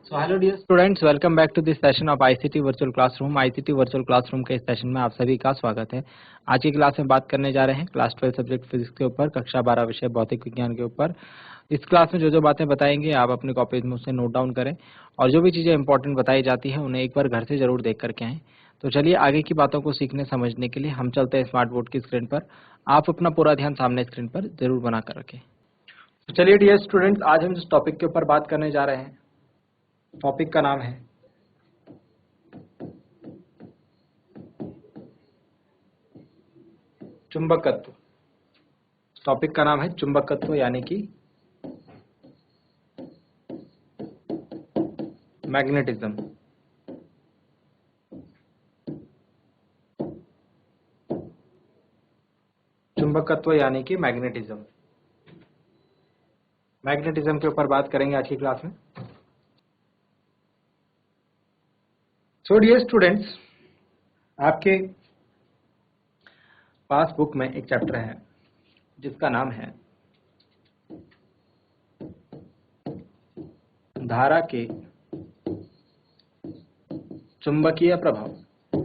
So hello dear students, welcome back to this session of ICT virtual classroom. ICT virtual classroom के इस session में आप सभी का स्वागत है। आज की क्लास में बात करने जा रहे हैं क्लास 12 सब्जेक्ट फिजिक्स के ऊपर, कक्षा 12 विषय भौतिक विज्ञान के ऊपर। इस क्लास में जो जो बातें बताएंगे आप अपने कॉपीज में उसे नोट डाउन करें और जो भी चीज़ें इंपॉर्टेंट बताई जाती है उन्हें एक बार घर से जरूर देख करके आएँ। तो चलिए आगे की बातों को सीखने समझने के लिए हम चलते हैं स्मार्ट बोर्ड की स्क्रीन पर। आप अपना पूरा ध्यान सामने स्क्रीन पर जरूर बना कर रखें। तो चलिए डियर स्टूडेंट्स, आज हम जिस टॉपिक के ऊपर बात करने जा रहे हैं, टॉपिक का नाम है चुंबकत्व। टॉपिक का नाम है चुंबकत्व यानी कि मैग्नेटिज्म। चुंबकत्व यानी कि मैग्नेटिज्म। मैग्नेटिज्म के ऊपर बात करेंगे आज की क्लास में। सो डियर स्टूडेंट्स, आपके पास बुक में एक चैप्टर है जिसका नाम है धारा के चुंबकीय प्रभाव,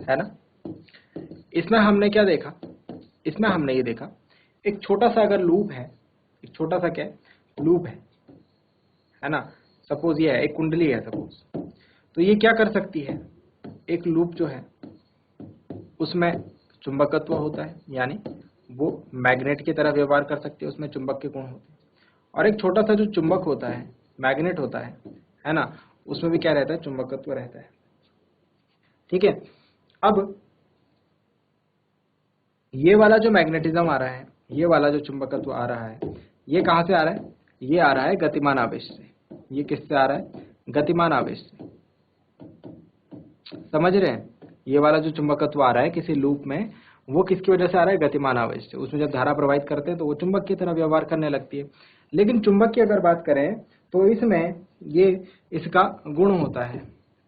है ना। इसमें हमने क्या देखा? इसमें हमने ये देखा, एक छोटा सा अगर लूप है, एक छोटा सा क्या लूप है ना। सपोज ये है, एक कुंडली है सपोज, तो ये क्या कर सकती है, एक लूप जो है उसमें चुंबकत्व होता है, यानी वो मैग्नेट की तरह व्यवहार कर सकती है, उसमें चुंबक के गुण होते हैं। और एक छोटा सा जो चुंबक होता है, मैग्नेट होता है ना, उसमें भी क्या रहता है, चुंबकत्व रहता है। ठीक है। अब ये वाला जो मैग्नेटिज्म आ रहा है, ये वाला जो चुंबकत्व आ रहा है, ये कहां से आ रहा है? ये आ रहा है गतिमान आवेश से। ये किससे आ रहा है? गतिमान आवेश से। समझ रहे हैं? ये वाला जो चुंबकत्व आ रहा है किसी लूप में, वो किसकी वजह से आ रहा है? गतिमान आवेश से। उसमें जब धारा प्रवाहित करते हैं तो वो चुंबक की तरह व्यवहार करने लगती है। लेकिन चुंबक की अगर बात करें तो इसमें ये इसका गुण होता है,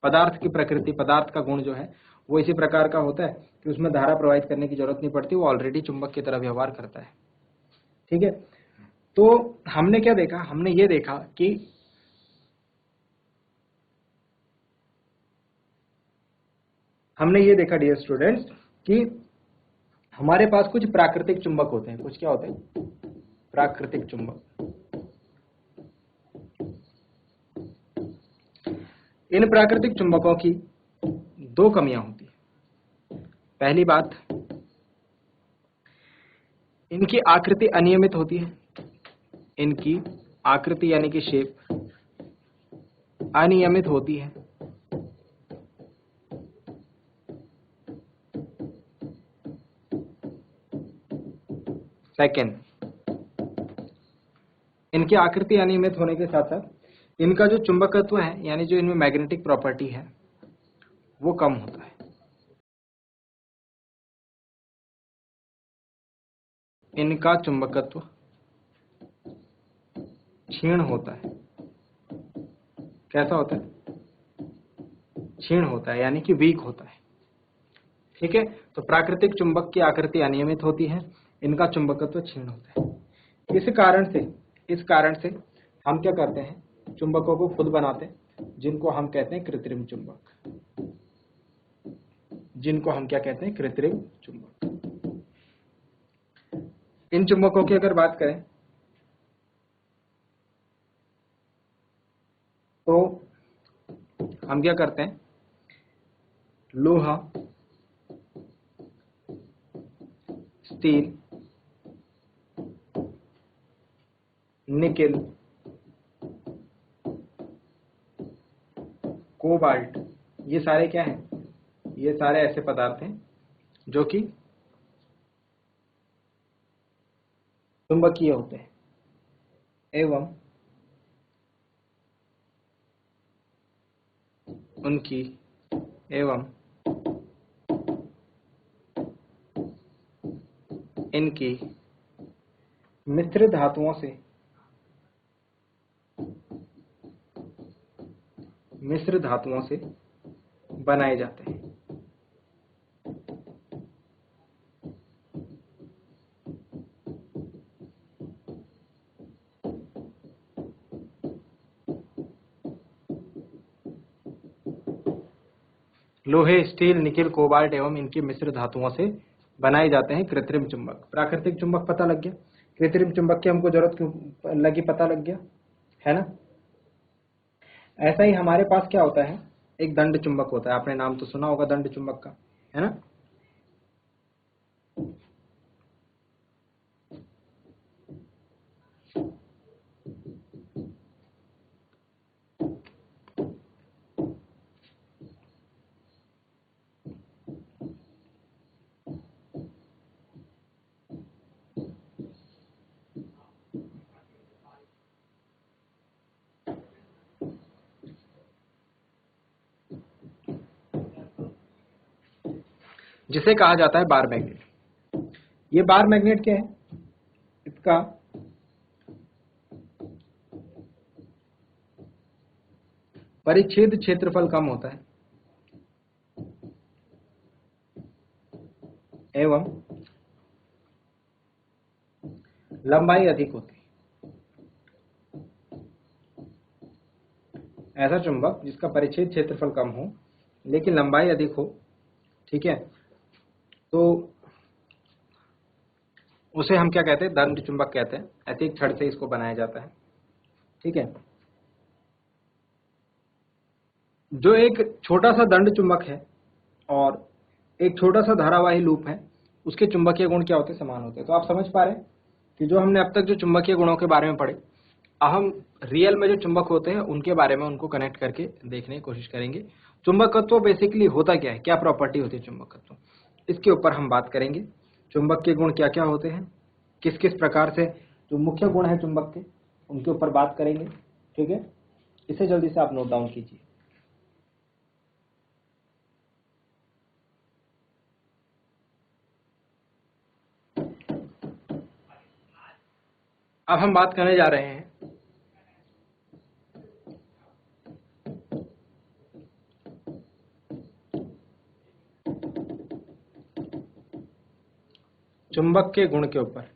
पदार्थ की प्रकृति, पदार्थ का गुण जो है वो इसी प्रकार का होता है कि उसमें धारा प्रवाहित करने की जरूरत नहीं पड़ती, वो ऑलरेडी चुंबक की तरह व्यवहार करता है। ठीक है। तो हमने क्या देखा? हमने ये देखा कि डियर स्टूडेंट्स कि हमारे पास कुछ प्राकृतिक चुंबक होते हैं। कुछ क्या होते हैं? प्राकृतिक चुंबक। इन प्राकृतिक चुंबकों की दो कमियां होती है। पहली बात, इनकी आकृति अनियमित होती है। इनकी आकृति यानी कि शेप अनियमित होती है। सेकंड, इनकी आकृति अनियमित होने के साथ साथ इनका जो चुंबकत्व है, यानी जो इनमें मैग्नेटिक प्रॉपर्टी है, वो कम होता है। इनका चुंबकत्व क्षीण होता है। कैसा होता है? क्षीण होता है, यानी कि वीक होता है। ठीक है। तो प्राकृतिक चुंबक की आकृति अनियमित होती है, इनका चुंबकत्व क्षीण होता है। इस कारण से हम क्या करते हैं? चुंबकों को खुद बनाते हैं, जिनको हम कहते हैं कृत्रिम चुंबक। जिनको हम क्या कहते हैं? कृत्रिम चुंबक। इन चुंबकों की अगर बात करें तो हम क्या करते हैं? लोहा, स्टील, निकेल, कोबाल्ट, ये सारे क्या हैं? ये सारे ऐसे पदार्थ हैं जो कि चुंबकीय होते हैं एवं उनकी एवं इनकी मिश्र धातुओं से बनाए जाते हैं। लोहे, स्टील, निकेल, कोबाल्ट एवं इनके मिश्र धातुओं से बनाए जाते हैं कृत्रिम चुंबक। प्राकृतिक चुंबक पता लग गया, कृत्रिम चुंबक की हमको जरूरत क्यों लगी पता लग गया, है ना। ऐसा ही हमारे पास क्या होता है, एक दंड चुंबक होता है, आपने नाम तो सुना होगा दंड चुंबक का, है ना। जिसे कहा जाता है बार मैग्नेट। ये बार मैग्नेट क्या है, इसका परिच्छेद क्षेत्रफल कम होता है एवं लंबाई अधिक होती है। ऐसा चुंबक जिसका परिच्छेद क्षेत्रफल कम हो लेकिन लंबाई अधिक हो, ठीक है, तो उसे हम क्या कहते हैं, दंड चुंबक कहते हैं। ऐसे एक छड़ से इसको बनाया जाता है, ठीक है। जो एक छोटा सा दंड चुंबक है और एक छोटा सा धारावाही लूप है, उसके चुंबकीय गुण क्या होते हैं, समान होते हैं। तो आप समझ पा रहे हैं कि जो हमने अब तक जो चुंबकीय गुणों के बारे में पढ़े, अब हम रियल में जो चुंबक होते हैं उनके बारे में उनको कनेक्ट करके देखने की कोशिश करेंगे। चुंबकत्व बेसिकली होता क्या है, क्या प्रॉपर्टी होती है चुंबकत्व, इसके ऊपर हम बात करेंगे। चुंबक के गुण क्या क्या होते हैं, किस किस प्रकार से जो मुख्य गुण है चुंबक के, उनके ऊपर बात करेंगे, ठीक है। इसे जल्दी से आप नोट डाउन कीजिए। अब हम बात करने जा रहे हैं चुंबक के गुण के ऊपर।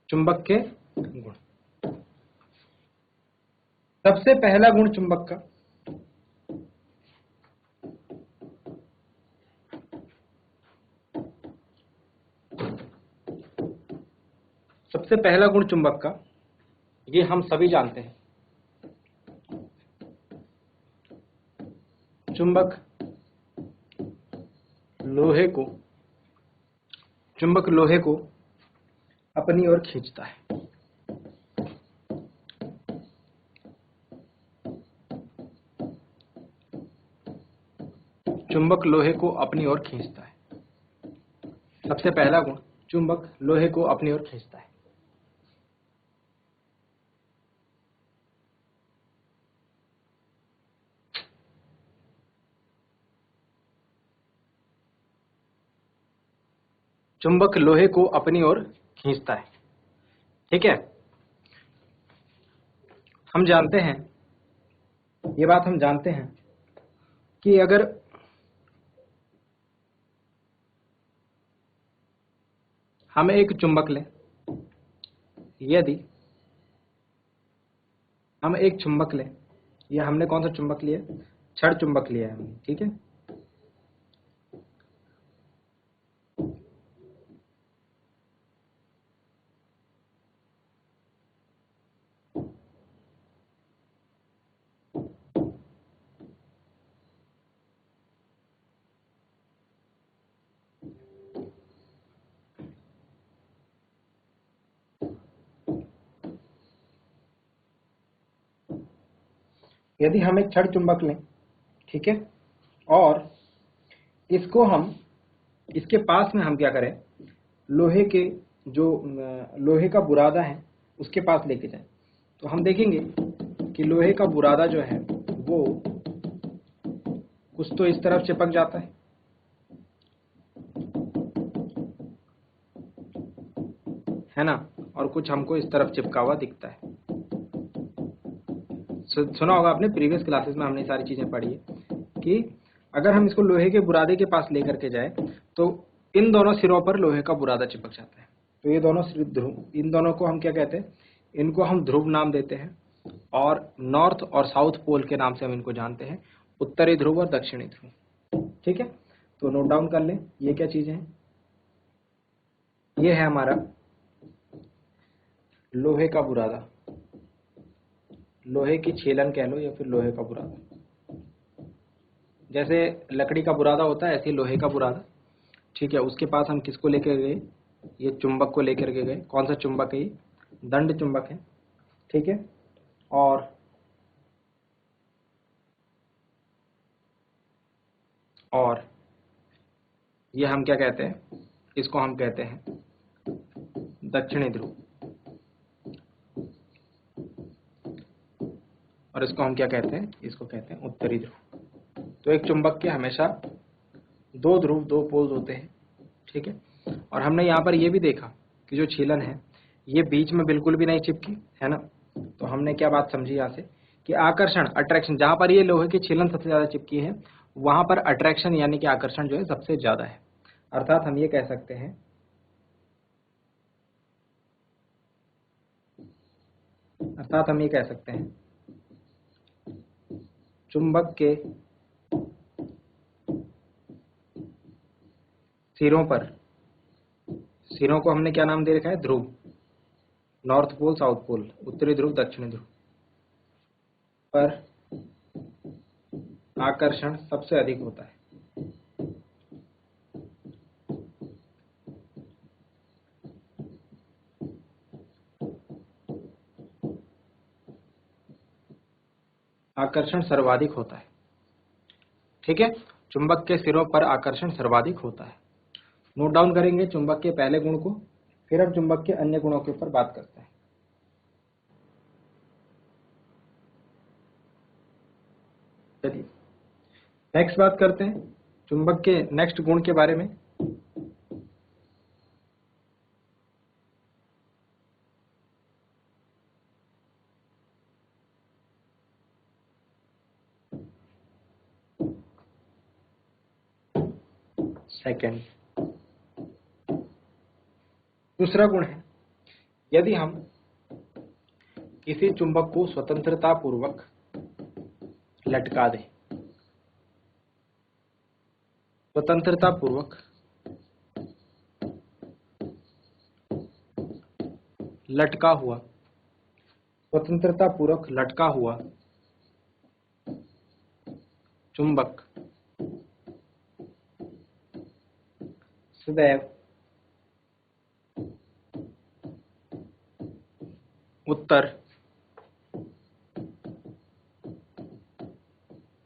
चुंबक के गुण, सबसे पहला गुण चुंबक का सबसे पहला गुण चुंबक का, ये हम सभी जानते हैं, चुंबक लोहे को अपनी ओर खींचता है। चुंबक लोहे को अपनी ओर खींचता है। सबसे पहला गुण, चुंबक लोहे को अपनी ओर खींचता है। चुंबक लोहे को अपनी ओर खींचता है, ठीक है। हम जानते हैं, ये बात हम जानते हैं कि अगर हम एक चुंबक लें, यदि हम एक चुंबक लें, या हमने कौन सा चुंबक लिया, छड़ चुंबक लिया है हमने, ठीक है। यदि हम एक छड़ चुंबक लें, ठीक है, और इसको हम, इसके पास में हम क्या करें, लोहे के जो लोहे का बुरादा है उसके पास लेके जाएं, तो हम देखेंगे कि लोहे का बुरादा जो है वो कुछ तो इस तरफ चिपक जाता है ना, और कुछ हमको इस तरफ चिपका हुआ दिखता है। सुना होगा आपने, प्रीवियस क्लासेस में हमने सारी चीजें पढ़ी है कि अगर हम इसको लोहे के बुरादे के पास लेकर के जाए तो इन दोनों सिरों पर लोहे का बुरादा चिपक जाता है। तो ये दोनों ध्रुव, इन दोनों को हम क्या कहते हैं? इनको हम ध्रुव नाम देते हैं और नॉर्थ और साउथ पोल के नाम से हम इनको जानते हैं, उत्तरी ध्रुव और दक्षिणी ध्रुव। ठीक है, तो नोट डाउन कर लें ये क्या चीजें हैं। ये है हमारा लोहे का बुरादा, लोहे की छेलन कह लो या फिर लोहे का बुरादा। जैसे लकड़ी का बुरादा होता है ऐसे ही लोहे का बुरादा। ठीक है, उसके पास हम किसको लेकर गए? ये चुंबक को लेकर के गए। कौन सा चुंबक है ये? दंड चुंबक है। ठीक है, और ये हम क्या कहते हैं? इसको हम कहते हैं दक्षिणी ध्रुव, और इसको हम क्या कहते हैं? इसको कहते हैं उत्तरी ध्रुव। तो एक चुंबक के हमेशा दो ध्रुव, दो पोल्स होते हैं। ठीक है, और हमने यहाँ पर ये भी देखा कि जो छीलन है ये बीच में बिल्कुल भी नहीं चिपकी है ना। तो हमने क्या बात समझी यहाँ से कि आकर्षण, अट्रैक्शन, जहां पर ये लोहे की छीलन सबसे ज्यादा चिपकी है वहां पर अट्रैक्शन यानी कि आकर्षण जो है सबसे ज्यादा है। अर्थात हम ये कह सकते हैं चुंबक के सिरों पर, सिरों को हमने क्या नाम दे रखा है? ध्रुव, नॉर्थ पोल, साउथ पोल, उत्तरी ध्रुव, दक्षिणी ध्रुव पर आकर्षण सबसे अधिक होता है। आकर्षण सर्वाधिक होता है। ठीक है, चुंबक के सिरों पर आकर्षण सर्वाधिक होता है। नोट डाउन करेंगे चुंबक के पहले गुण को, फिर हम चुंबक के अन्य गुणों के ऊपर बात करते हैं। चलिए नेक्स्ट बात करते हैं चुंबक के नेक्स्ट गुण के बारे में। सेकंड, दूसरा गुण है यदि हम किसी चुंबक को स्वतंत्रता पूर्वक लटका दें, स्वतंत्रता पूर्वक लटका हुआ, स्वतंत्रता पूर्वक लटका हुआ चुंबक सदैव उत्तर,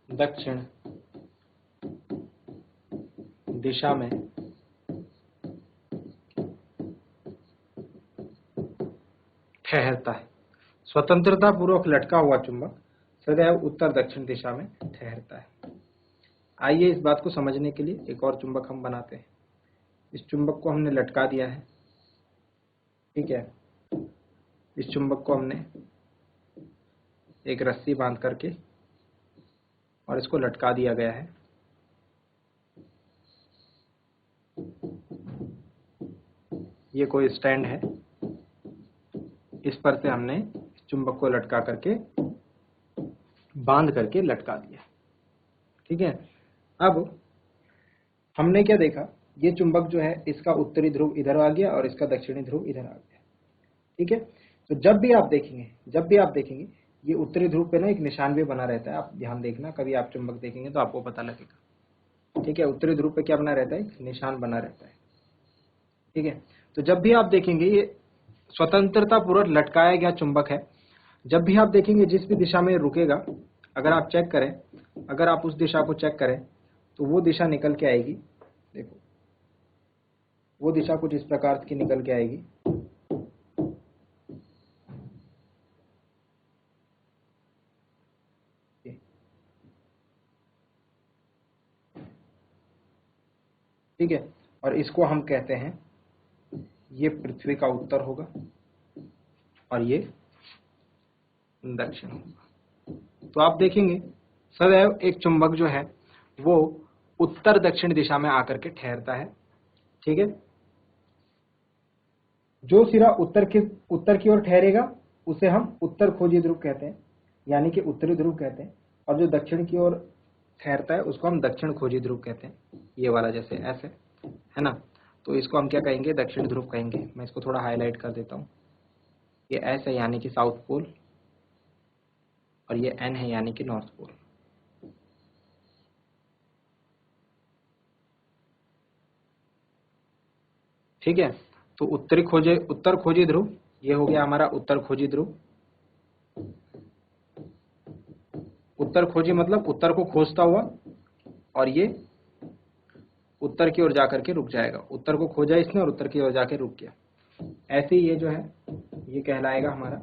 दक्षिण दिशा में ठहरता है। स्वतंत्रता पूर्वक लटका हुआ चुंबक सदैव उत्तर दक्षिण दिशा में ठहरता है। आइए इस बात को समझने के लिए एक और चुंबक हम बनाते हैं। इस चुंबक को हमने लटका दिया है। ठीक है, इस चुंबक को हमने एक रस्सी बांध करके और इसको लटका दिया गया है। ये कोई स्टैंड है, इस पर से हमने चुंबक को लटका करके, बांध करके लटका दिया। ठीक है, अब हमने क्या देखा? ये चुंबक जो है इसका उत्तरी ध्रुव इधर आ गया और इसका दक्षिणी ध्रुव इधर आ गया। ठीक है, तो जब भी आप देखेंगे ये उत्तरी ध्रुव पे ना एक निशान भी बना रहता है। आप ध्यान देखना, कभी आप चुंबक देखेंगे तो आपको पता लगेगा। ठीक है, उत्तरी ध्रुव पे क्या बना रहता है? एक निशान बना रहता है। ठीक है, तो जब भी आप देखेंगे ये स्वतंत्रता पूर्वक लटकाया गया चुंबक है। जब भी आप देखेंगे जिस भी दिशा में रुकेगा, अगर आप चेक करें, अगर आप उस दिशा को चेक करें तो वो दिशा निकल के आएगी। देखो, वो दिशा कुछ इस प्रकार की निकल के आएगी। ठीक है, और इसको हम कहते हैं, ये पृथ्वी का उत्तर होगा और ये दक्षिण होगा। तो आप देखेंगे सदैव एक चुंबक जो है वो उत्तर दक्षिण दिशा में आकर के ठहरता है। ठीक है, जो सिरा उत्तर की ओर ठहरेगा उसे हम उत्तर खोजी ध्रुव कहते हैं, यानी कि उत्तरी ध्रुव कहते हैं, और जो दक्षिण की ओर ठहरता है उसको हम दक्षिण खोजी ध्रुव कहते हैं। ये वाला जैसे ऐसे है ना, तो इसको हम क्या कहेंगे, दक्षिण ध्रुव कहेंगे। मैं इसको थोड़ा हाईलाइट कर देता हूँ। ये एस है यानी कि साउथ पोल, और ये एन है यानी कि नॉर्थ पोल। ठीक है, तो उत्तर खोजी ध्रुव, ये हो गया हमारा उत्तर खोजी ध्रुव। उत्तर खोजी मतलब उत्तर को खोजता हुआ, और ये उत्तर की ओर जाकर के रुक जाएगा। उत्तर को खोजा इसने और उत्तर की ओर जाकर रुक गया। ऐसे ही ये जो है ये कहलाएगा हमारा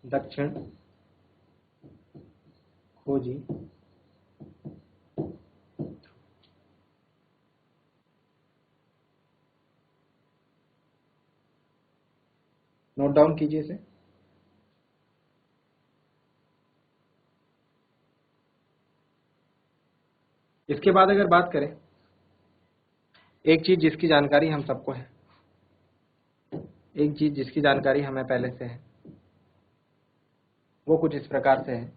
दक्षिण खोजी। नोट डाउन कीजिए इसे। इसके बाद अगर बात करें, एक चीज जिसकी जानकारी हम सबको है, एक चीज जिसकी जानकारी हमें पहले से है, वो कुछ इस प्रकार से है।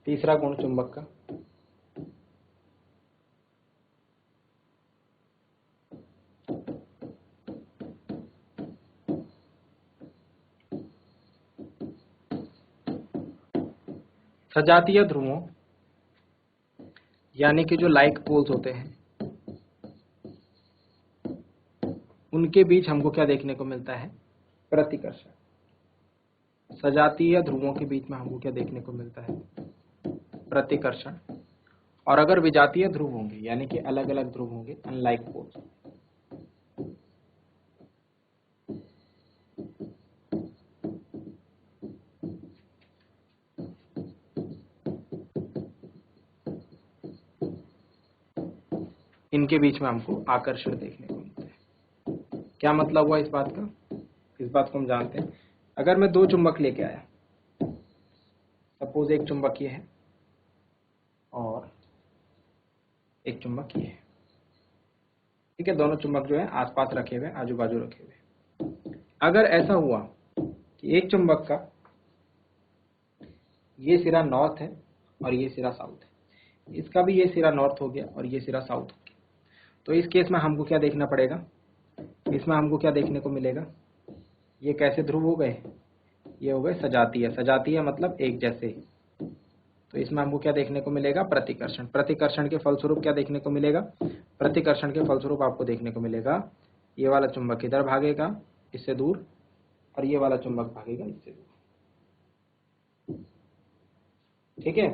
तीसरा गुण चुंबक का, सजातीय ध्रुवों यानी कि जो लाइक पोल्स होते हैं, उनके बीच हमको क्या देखने को मिलता है, प्रतिकर्षण। सजातीय ध्रुवों के बीच में हमको क्या देखने को मिलता है, प्रतिकर्षण। और अगर विजातीय ध्रुव होंगे यानी कि अलग अलग ध्रुव होंगे, अनलाइक पोल्स, इनके बीच में हमको आकर्षण देखने को मिलता है। क्या मतलब हुआ इस बात का, इस बात को हम जानते हैं। अगर मैं दो चुंबक लेके आया, सपोज एक चुंबक ये है और एक चुंबक ये है। ठीक है, दोनों चुंबक जो है आसपास रखे हुए, आजू बाजू रखे हुए। अगर ऐसा हुआ कि एक चुंबक का ये सिरा नॉर्थ है और ये सिरा साउथ है, इसका भी ये सिरा नॉर्थ हो गया और ये सिरा साउथ हो गया, तो इस केस में हमको क्या देखना पड़ेगा, इसमें हमको क्या देखने को मिलेगा, ये कैसे ध्रुव हो गए, ये हो गए सजातीय। सजातीय मतलब एक जैसे। तो इसमें हमको क्या देखने को मिलेगा, प्रतिकर्षण। प्रतिकर्षण के फलस्वरूप क्या देखने को मिलेगा, प्रतिकर्षण के फलस्वरूप आपको देखने को मिलेगा ये वाला चुंबक इधर भागेगा इससे दूर, और ये वाला चुंबक भागेगा इससे दूर। ठीक है,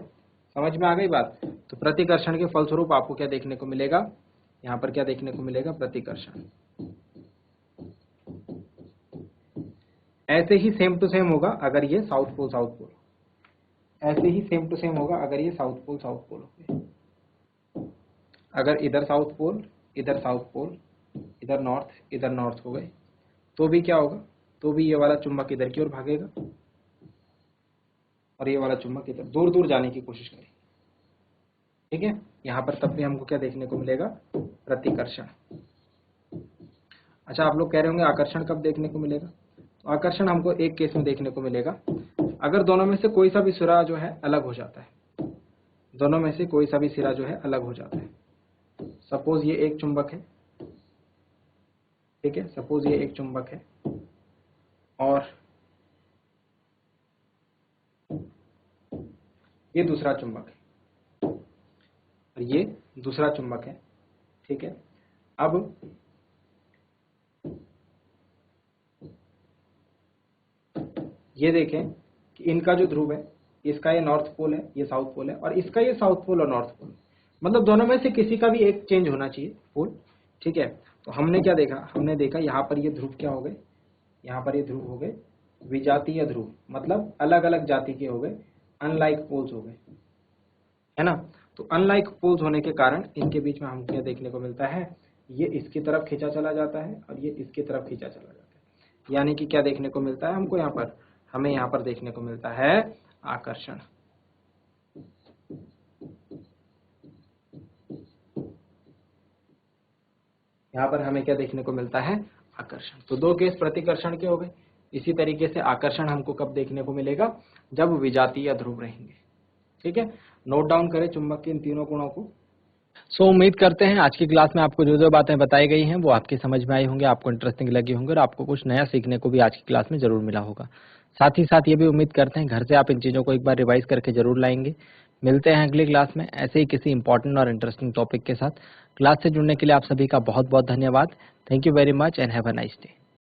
समझ में आ गई बात। तो प्रतिकर्षण के फलस्वरूप आपको क्या देखने को मिलेगा, यहां पर क्या देखने को मिलेगा, प्रतिकर्षण। ऐसे ही सेम टू सेम होगा अगर ये साउथ पोल, ऐसे ही सेम टू सेम होगा अगर ये साउथ पोल हो गए। अगर इधर साउथ पोल, इधर साउथ पोल, इधर नॉर्थ हो गए, तो भी क्या होगा, तो भी ये वाला चुंबक इधर की ओर भागेगा और ये वाला चुंबक इधर दूर दूर जाने की कोशिश करेगा। ठीक है, यहां पर तब भी हमको क्या देखने को मिलेगा, प्रतिकर्षण। अच्छा, आप लोग कह रहे होंगे आकर्षण कब देखने को मिलेगा, तो आकर्षण हमको एक केस में देखने को मिलेगा अगर दोनों में से कोई सा भी सिरा जो है अलग हो जाता है। दोनों में से कोई सा भी सिरा जो है अलग हो जाता है। सपोज ये एक चुंबक है, ठीक है, सपोज ये एक चुंबक है और ये दूसरा चुंबक है और ये दूसरा चुंबक है। ठीक है, अब ये देखें कि इनका जो ध्रुव है, इसका ये नॉर्थ पोल है, ये साउथ पोल है, और इसका ये साउथ पोल और नॉर्थ पोल, मतलब दोनों में से किसी का भी एक चेंज होना चाहिए पोल। ठीक है, तो हमने क्या देखा, हमने देखा यहाँ पर ये ध्रुव क्या हो गए, यहाँ पर ये ध्रुव हो गए विजातीय ध्रुव, मतलब अलग अलग जाति के हो गए, अनलाइक पोल्स हो गए, है ना। तो अनलाइक पोल्स होने के कारण इनके बीच में हमको क्या देखने को मिलता है, ये इसकी तरफ खींचा चला जाता है और ये इसकी तरफ खींचा चला जाता है। यानी कि क्या देखने को मिलता है हमको यहाँ पर, हमें यहाँ पर देखने को मिलता है आकर्षण। यहाँ पर हमें क्या देखने को मिलता है, आकर्षण। तो दो केस प्रतिकर्षण के हो गए। इसी तरीके से आकर्षण हमको कब देखने को मिलेगा, जब विजातीय या ध्रुव रहेंगे। ठीक है, नोट डाउन करें चुंबक के इन तीनों गुणों को। उम्मीद करते हैं आज की क्लास में आपको जो जो बातें बताई गई हैं वो आपकी समझ में आई होंगी, आपको इंटरेस्टिंग लगी होंगी और आपको कुछ नया सीखने को भी आज की क्लास में जरूर मिला होगा। साथ ही साथ ये भी उम्मीद करते हैं घर से आप इन चीज़ों को एक बार रिवाइज करके जरूर लाएंगे। मिलते हैं अगली क्लास में ऐसे ही किसी इंपॉर्टेंट और इंटरेस्टिंग टॉपिक के साथ। क्लास से जुड़ने के लिए आप सभी का बहुत बहुत धन्यवाद। Thank you very much and have a nice day.